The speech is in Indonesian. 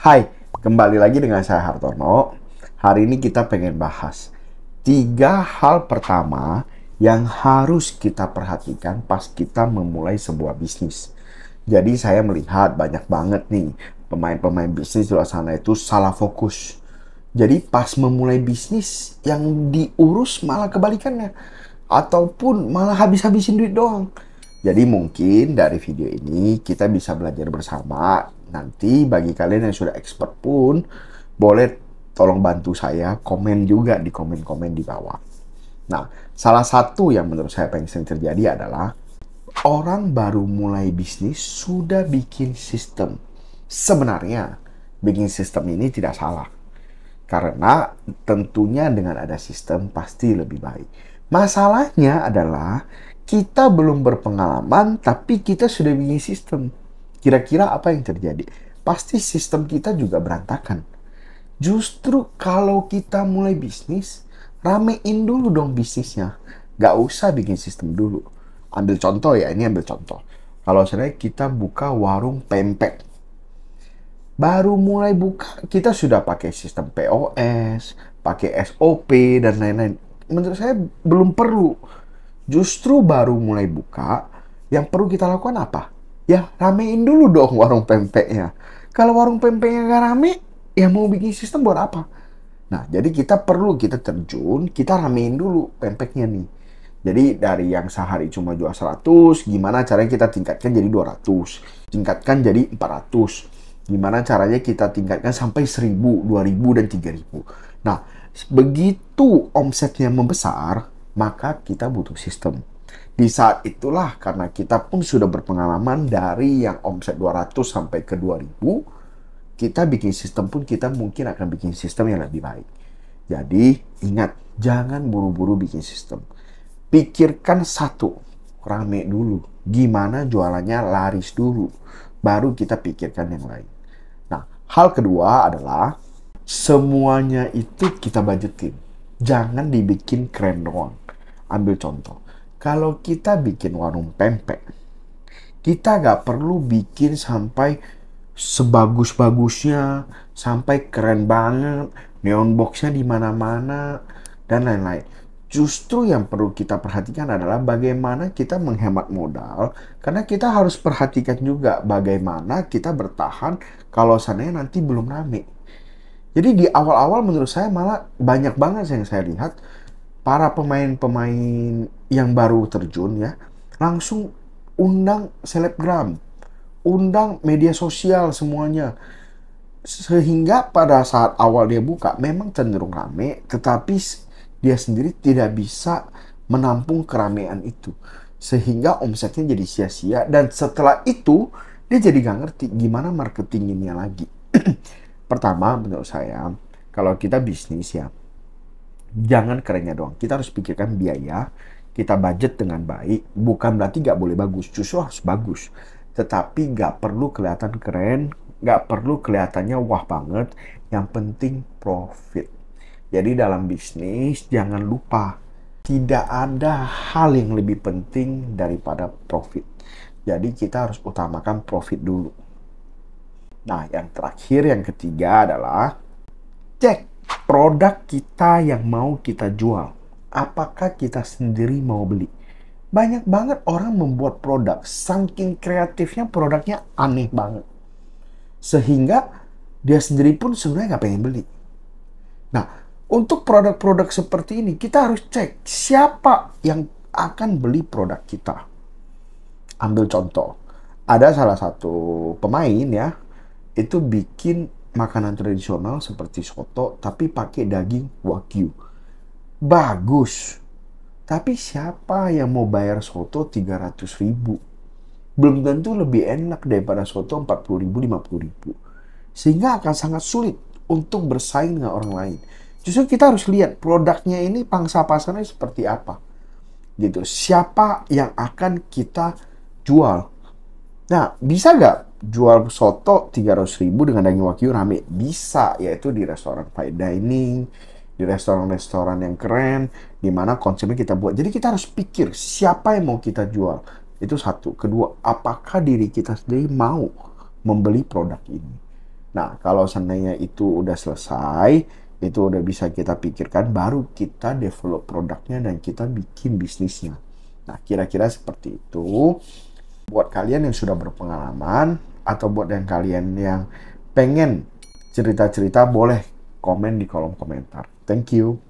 Hai, kembali lagi dengan saya Hartono. Hari ini kita pengen bahas 3 hal pertama yang harus kita perhatikan pas kita memulai sebuah bisnis. Jadi saya melihat banyak banget nih pemain-pemain bisnis di luar sana itu salah fokus. Jadi pas memulai bisnis yang diurus malah kebalikannya. Ataupun malah habis-habisin duit doang. Jadi mungkin dari video ini kita bisa belajar bersama. Nanti bagi kalian yang sudah expert pun boleh tolong bantu saya komen juga di komen-komen di bawah. Nah, salah satu yang menurut saya paling sering terjadi adalah orang baru mulai bisnis sudah bikin sistem. Sebenarnya bikin sistem ini tidak salah. Karena tentunya dengan ada sistem pasti lebih baik. Masalahnya adalah kita belum berpengalaman tapi kita sudah bikin sistem. Kira-kira apa yang terjadi? Pasti sistem kita juga berantakan. Justru kalau kita mulai bisnis, ramein dulu dong bisnisnya. Gak usah bikin sistem dulu. Ambil contoh ya, ini ambil contoh. Kalau sebenarnya kita buka warung pempek, baru mulai buka kita sudah pakai sistem POS, pakai SOP dan lain-lain. Menurut saya belum perlu. Justru baru mulai buka, yang perlu kita lakukan apa? Ya ramein dulu dong warung pempeknya. Kalau warung pempeknya nggak rame, ya mau bikin sistem buat apa? Nah, jadi kita terjun, kita ramein dulu pempeknya nih. Jadi dari yang sehari cuma jual 100, gimana caranya kita tingkatkan jadi 200, tingkatkan jadi 400. Gimana caranya kita tingkatkan sampai 1000, 2000 dan 3000. Nah, begitu omsetnya membesar, maka kita butuh sistem. Di saat itulah karena kita pun sudah berpengalaman dari yang omset 200 sampai ke 2000, kita bikin sistem pun kita mungkin akan bikin sistem yang lebih baik. Jadi, ingat, jangan buru-buru bikin sistem. Pikirkan satu, rame dulu. Gimana jualannya laris dulu. Baru kita pikirkan yang lain. Nah, hal kedua adalah semuanya itu kita budgetin. Jangan dibikin keren doang. Ambil contoh. Kalau kita bikin warung pempek, kita gak perlu bikin sampai sebagus-bagusnya, sampai keren banget, neon boxnya di mana-mana, dan lain-lain. Justru yang perlu kita perhatikan adalah bagaimana kita menghemat modal, karena kita harus perhatikan juga bagaimana kita bertahan kalau seandainya nanti belum rame. Jadi di awal-awal menurut saya malah banyak banget yang saya lihat para pemain-pemain yang baru terjun ya, langsung undang selebgram, undang media sosial semuanya. Sehingga pada saat awal dia buka memang cenderung rame, tetapi dia sendiri tidak bisa menampung keramaian itu. Sehingga omsetnya jadi sia-sia dan setelah itu dia jadi gak ngerti gimana marketinginnya lagi. Pertama menurut saya, kalau kita bisnis ya, jangan kerennya doang. Kita harus pikirkan biaya, kita budget dengan baik. Bukan berarti gak boleh bagus, justru harus bagus. Tetapi gak perlu kelihatan keren, gak perlu kelihatannya wah banget. Yang penting profit. Jadi dalam bisnis jangan lupa, tidak ada hal yang lebih penting daripada profit. Jadi kita harus utamakan profit dulu. Nah, yang terakhir, yang ketiga adalah cek produk kita yang mau kita jual. Apakah kita sendiri mau beli? Banyak banget orang membuat produk, saking kreatifnya produknya aneh banget. Sehingga dia sendiri pun sebenarnya nggak pengen beli. Nah, untuk produk-produk seperti ini, kita harus cek siapa yang akan beli produk kita. Ambil contoh, ada salah satu pemain ya, itu bikin makanan tradisional seperti soto, tapi pakai daging wagyu. Bagus. Tapi siapa yang mau bayar soto 300.000? Belum tentu lebih enak daripada soto 40.000, 50.000. Sehingga akan sangat sulit untuk bersaing dengan orang lain. Justru kita harus lihat produknya ini pangsa pasarnya seperti apa. Gitu. Siapa yang akan kita jual? Nah, bisa nggak jual soto 300.000 dengan daging wagyu rame? Bisa, yaitu di restoran fine dining, di restoran-restoran yang keren, di mana konsepnya kita buat. Jadi kita harus pikir siapa yang mau kita jual. Itu satu. Kedua, apakah diri kita sendiri mau membeli produk ini? Nah, kalau seandainya itu udah selesai, itu udah bisa kita pikirkan, baru kita develop produknya dan kita bikin bisnisnya. Nah, kira-kira seperti itu. Buat kalian yang sudah berpengalaman, atau buat yang kalian yang pengen cerita-cerita, boleh komen di kolom komentar. Thank you.